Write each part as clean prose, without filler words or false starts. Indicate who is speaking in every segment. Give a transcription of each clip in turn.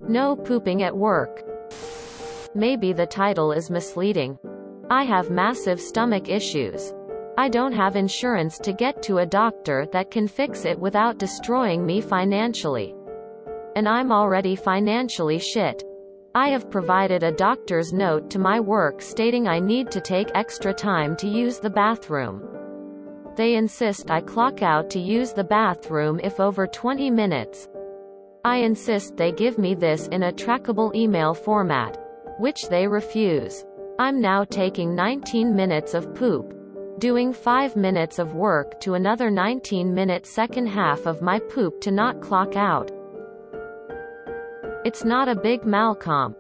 Speaker 1: No pooping at work. Maybe the title is misleading. I have massive stomach issues. I don't have insurance to get to a doctor that can fix it without destroying me financially. And I'm already financially shit. I have provided a doctor's note to my work stating I need to take extra time to use the bathroom. They insist I clock out to use the bathroom if over 20 minutes. I insist they give me this in a trackable email format, which they refuse. I'm now taking 19 minutes of poop, doing 5 minutes of work to another 19-minute second half of my poop to not clock out. It's not a big malcomp,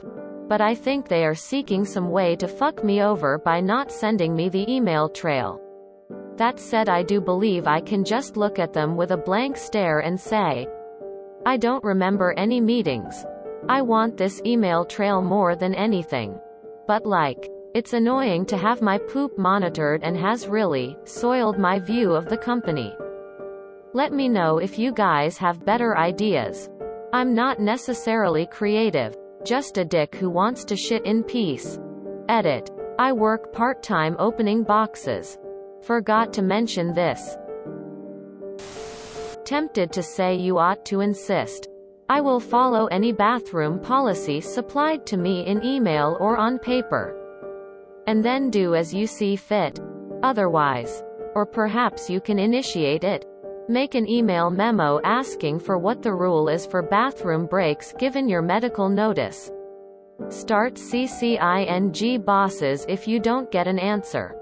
Speaker 1: but I think they are seeking some way to fuck me over by not sending me the email trail. That said, I do believe I can just look at them with a blank stare and say, I don't remember any meetings. I want this email trail more than anything. But like, it's annoying to have my poop monitored and has really soiled my view of the company. Let me know if you guys have better ideas. I'm not necessarily creative, just a dick who wants to shit in peace. Edit. I work part-time opening boxes. Forgot to mention this. Tempted to say you ought to insist. I will follow any bathroom policy supplied to me in email or on paper. And then do as you see fit. Otherwise. Or perhaps you can initiate it. Make an email memo asking for what the rule is for bathroom breaks given your medical notice. Start CCING bosses if you don't get an answer.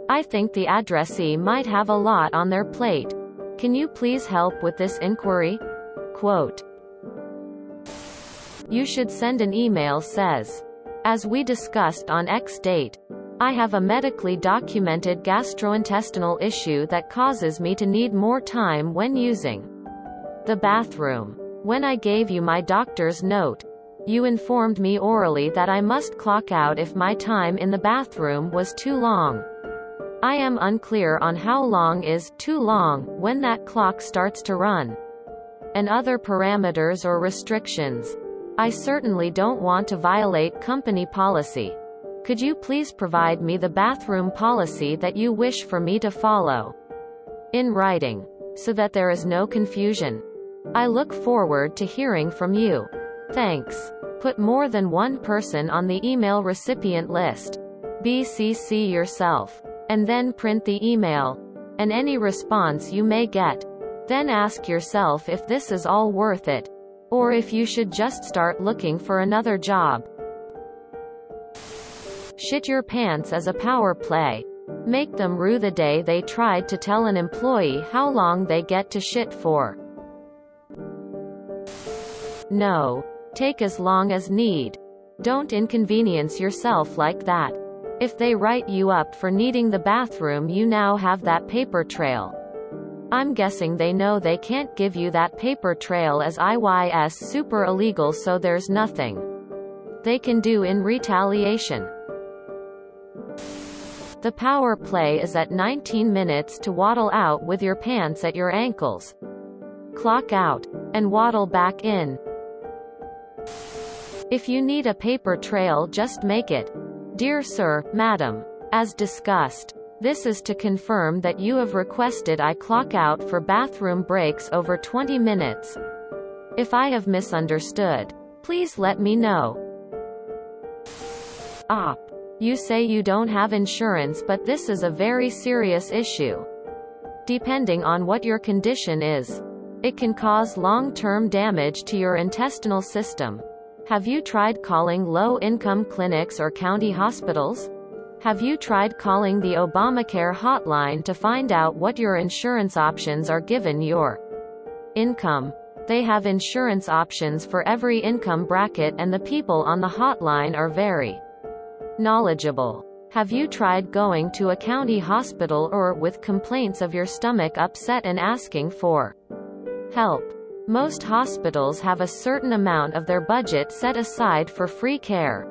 Speaker 1: I think the addressee might have a lot on their plate. Can you please help with this inquiry? Quote. You should send an email says, as we discussed on X date, I have a medically documented gastrointestinal issue that causes me to need more time when using the bathroom. When I gave you my doctor's note, you informed me orally that I must clock out if my time in the bathroom was too long. I am unclear on how long is too long when that clock starts to run, and other parameters or restrictions. I certainly don't want to violate company policy. Could you please provide me the bathroom policy that you wish for me to follow in writing, so that there is no confusion? I look forward to hearing from you. Thanks. Put more than one person on the email recipient list. BCC yourself. And then print the email. And any response you may get. Then ask yourself if this is all worth it. Or if you should just start looking for another job. Shit your pants as a power play. Make them rue the day they tried to tell an employee how long they get to shit for. No. Take as long as need. Don't inconvenience yourself like that. If they write you up for needing the bathroom, you now have that paper trail. I'm guessing they know they can't give you that paper trail as IYS super illegal, so there's nothing they can do in retaliation. The power play is at 19 minutes to waddle out with your pants at your ankles. Clock out. And waddle back in. If you need a paper trail, just make it. Dear Sir, Madam. As discussed. This is to confirm that you have requested I clock out for bathroom breaks over 20 minutes. If I have misunderstood, please let me know. Op. You say you don't have insurance, but this is a very serious issue. Depending on what your condition is, it can cause long-term damage to your intestinal system. Have you tried calling low-income clinics or county hospitals? Have you tried calling the Obamacare hotline to find out what your insurance options are given your income? They have insurance options for every income bracket, and the people on the hotline are very knowledgeable. Have you tried going to a county hospital or, with complaints of your stomach upset, and asking for help? Most hospitals have a certain amount of their budget set aside for free care.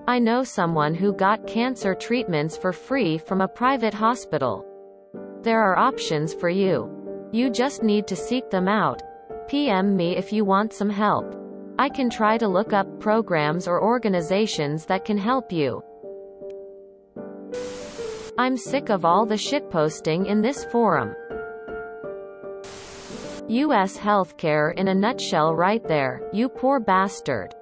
Speaker 1: I know someone who got cancer treatments for free from a private hospital. There are options for you. You just need to seek them out. PM me if you want some help. I can try to look up programs or organizations that can help you. I'm sick of all the shitposting in this forum. US healthcare in a nutshell right there, you poor bastard.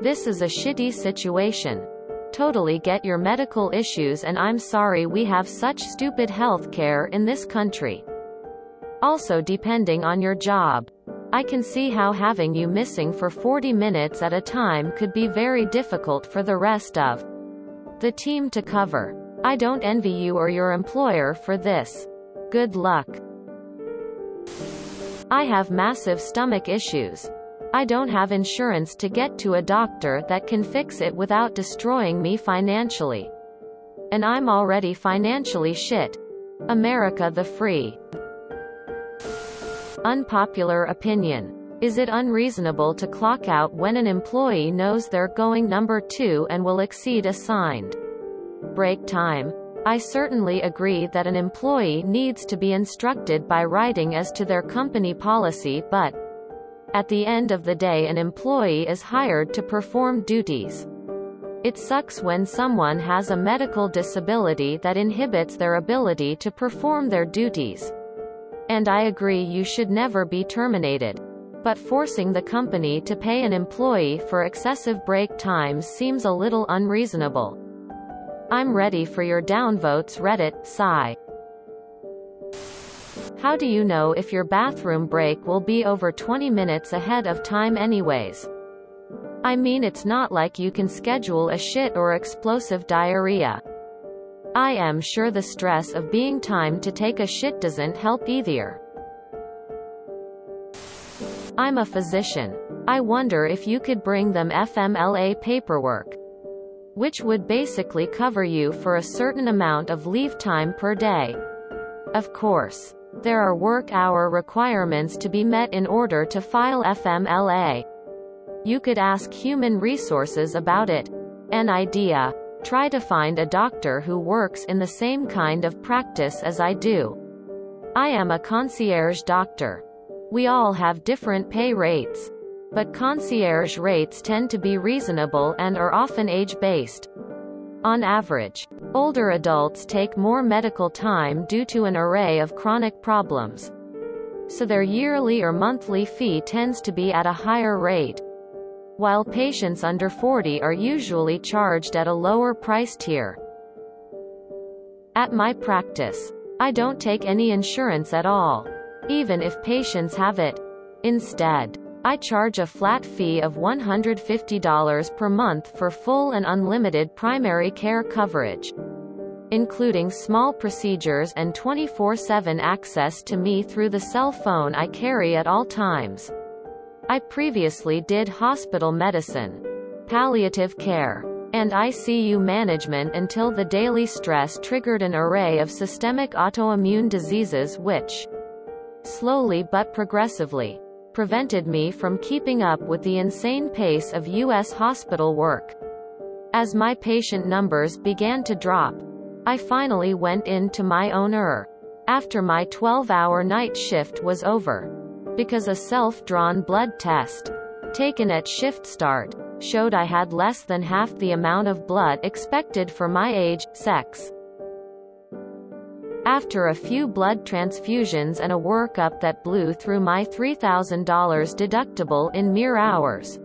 Speaker 1: This is a shitty situation. Totally get your medical issues, and I'm sorry we have such stupid healthcare in this country. Also, depending on your job, I can see how having you missing for 40 minutes at a time could be very difficult for the rest of the team to cover. I don't envy you or your employer for this. Good luck. I have massive stomach issues. I don't have insurance to get to a doctor that can fix it without destroying me financially. And I'm already financially shit. America the free. Unpopular opinion. Is it unreasonable to clock out when an employee knows they're going number 2 and will exceed assigned break time? I certainly agree that an employee needs to be instructed by writing as to their company policy, but at the end of the day an employee is hired to perform duties. It sucks when someone has a medical disability that inhibits their ability to perform their duties. And I agree you should never be terminated. But forcing the company to pay an employee for excessive break times seems a little unreasonable. I'm ready for your downvotes, Reddit, sigh. How do you know if your bathroom break will be over 20 minutes ahead of time anyways? I mean, it's not like you can schedule a shit or explosive diarrhea. I am sure the stress of being timed to take a shit doesn't help either. I'm a physician. I wonder if you could bring them FMLA paperwork, which would basically cover you for a certain amount of leave time per day. Of course, there are work hour requirements to be met in order to file FMLA. You could ask Human Resources about it. An idea. Try to find a doctor who works in the same kind of practice as I do. I am a concierge doctor. We all have different pay rates, but concierge rates tend to be reasonable and are often age-based. On average, older adults take more medical time due to an array of chronic problems, so their yearly or monthly fee tends to be at a higher rate, while patients under 40 are usually charged at a lower price tier. At my practice, I don't take any insurance at all, even if patients have it. Instead, I charge a flat fee of $150 per month for full and unlimited primary care coverage, including small procedures and 24/7 access to me through the cell phone I carry at all times. I previously did hospital medicine, palliative care, and ICU management until the daily stress triggered an array of systemic autoimmune diseases which, slowly but progressively, prevented me from keeping up with the insane pace of U.S. hospital work. As my patient numbers began to drop, I finally went into my own after my 12-hour night shift was over, because a self-drawn blood test, taken at shift start, showed I had less than half the amount of blood expected for my age, sex. After a few blood transfusions and a workup that blew through my $3,000 deductible in mere hours,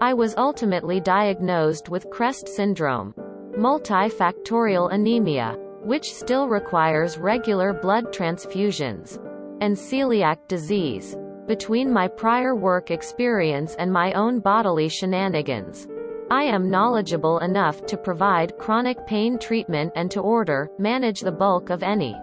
Speaker 1: I was ultimately diagnosed with CREST syndrome, multifactorial anemia, which still requires regular blood transfusions, and celiac disease. Between my prior work experience and my own bodily shenanigans, I am knowledgeable enough to provide chronic pain treatment and to manage the bulk of any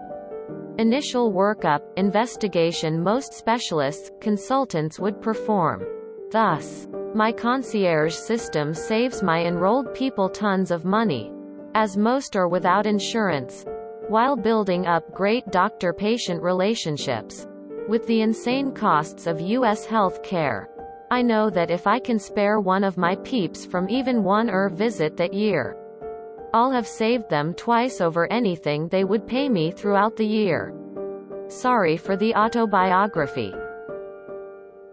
Speaker 1: initial workup, investigation most specialists, consultants would perform. Thus, my concierge system saves my enrolled people tons of money, as most are without insurance, while building up great doctor-patient relationships. With the insane costs of U.S. health care, I know that if I can spare one of my peeps from even one visit that year, I'll have saved them twice over anything they would pay me throughout the year. Sorry for the autobiography.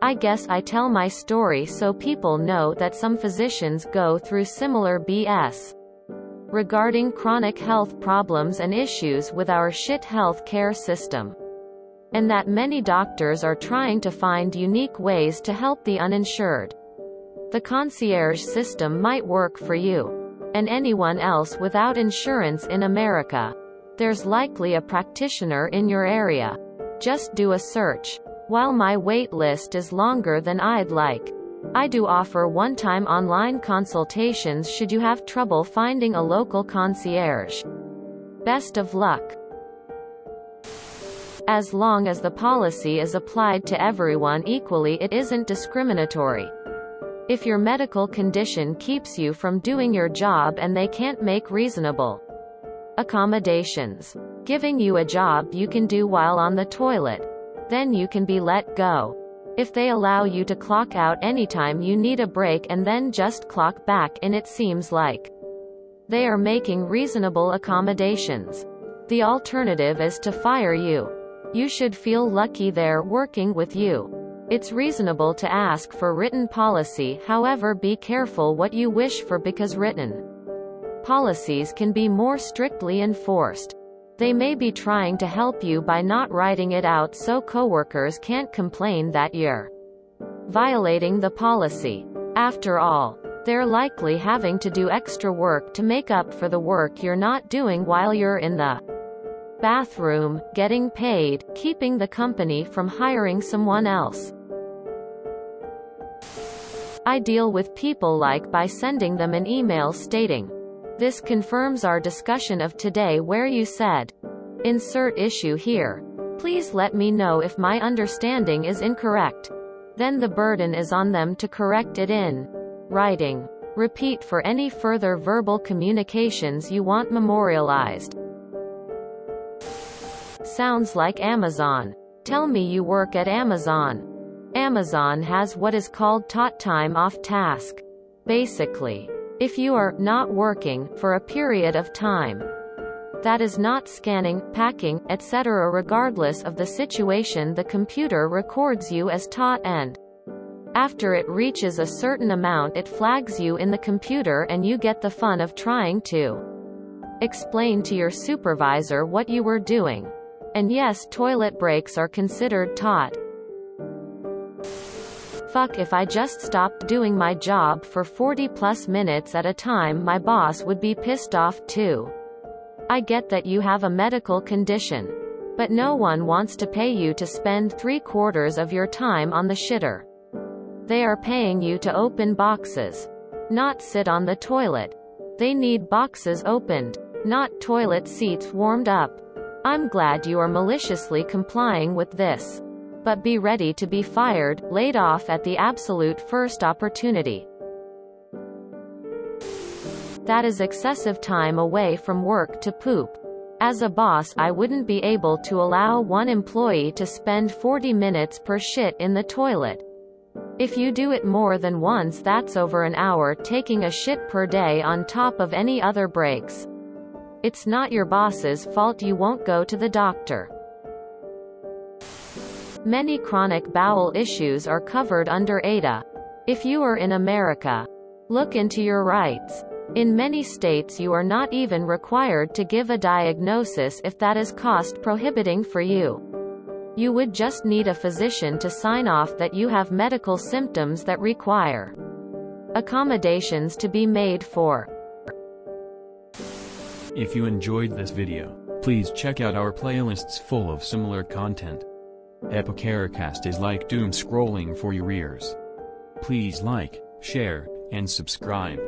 Speaker 1: I guess I tell my story so people know that some physicians go through similar BS regarding chronic health problems and issues with our shit health care system. And that many doctors are trying to find unique ways to help the uninsured. The concierge system might work for you and anyone else without insurance in America. There's likely a practitioner in your area. Just do a search. While my wait list is longer than I'd like, I do offer one-time online consultations should you have trouble finding a local concierge. Best of luck. As long as the policy is applied to everyone equally, it isn't discriminatory. If your medical condition keeps you from doing your job and they can't make reasonable accommodations, giving you a job you can do while on the toilet, then you can be let go. If they allow you to clock out anytime you need a break and then just clock back in, it seems like they are making reasonable accommodations. The alternative is to fire you. You should feel lucky they're working with you. It's reasonable to ask for written policy, however, be careful what you wish for because written policies can be more strictly enforced. They may be trying to help you by not writing it out so coworkers can't complain that you're violating the policy. After all, they're likely having to do extra work to make up for the work you're not doing while you're in the bathroom, getting paid, keeping the company from hiring someone else. I deal with people like by sending them an email stating, "This confirms our discussion of today where you said, insert issue here. Please let me know if my understanding is incorrect." Then the burden is on them to correct it in writing. Repeat for any further verbal communications you want memorialized. Sounds like Amazon. Tell me you work at Amazon. Amazon has what is called TOT, time off task. Basically, if you are not working for a period of time that is not scanning, packing, etc., regardless of the situation, the computer records you as TOT, and after it reaches a certain amount it flags you in the computer and you get the fun of trying to explain to your supervisor what you were doing. And yes, toilet breaks are considered TOT. Fuck, if I just stopped doing my job for 40+ minutes at a time, my boss would be pissed off too. I get that you have a medical condition, but no one wants to pay you to spend 3/4 of your time on the shitter. They are paying you to open boxes, not sit on the toilet. They need boxes opened, not toilet seats warmed up. I'm glad you are maliciously complying with this. But be ready to be fired, laid off at the absolute first opportunity. That is excessive time away from work to poop. As a boss, I wouldn't be able to allow one employee to spend 40 minutes per shit in the toilet. If you do it more than once, that's over an hour taking a shit per day on top of any other breaks. It's not your boss's fault you won't go to the doctor. Many chronic bowel issues are covered under ADA. If you are in America, look into your rights. In many states you are not even required to give a diagnosis if that is cost prohibiting for you. You would just need a physician to sign off that you have medical symptoms that require accommodations to be made for.
Speaker 2: If you enjoyed this video, please check out our playlists full of similar content. Epicaricast is like doom scrolling for your ears. Please like, share, and subscribe.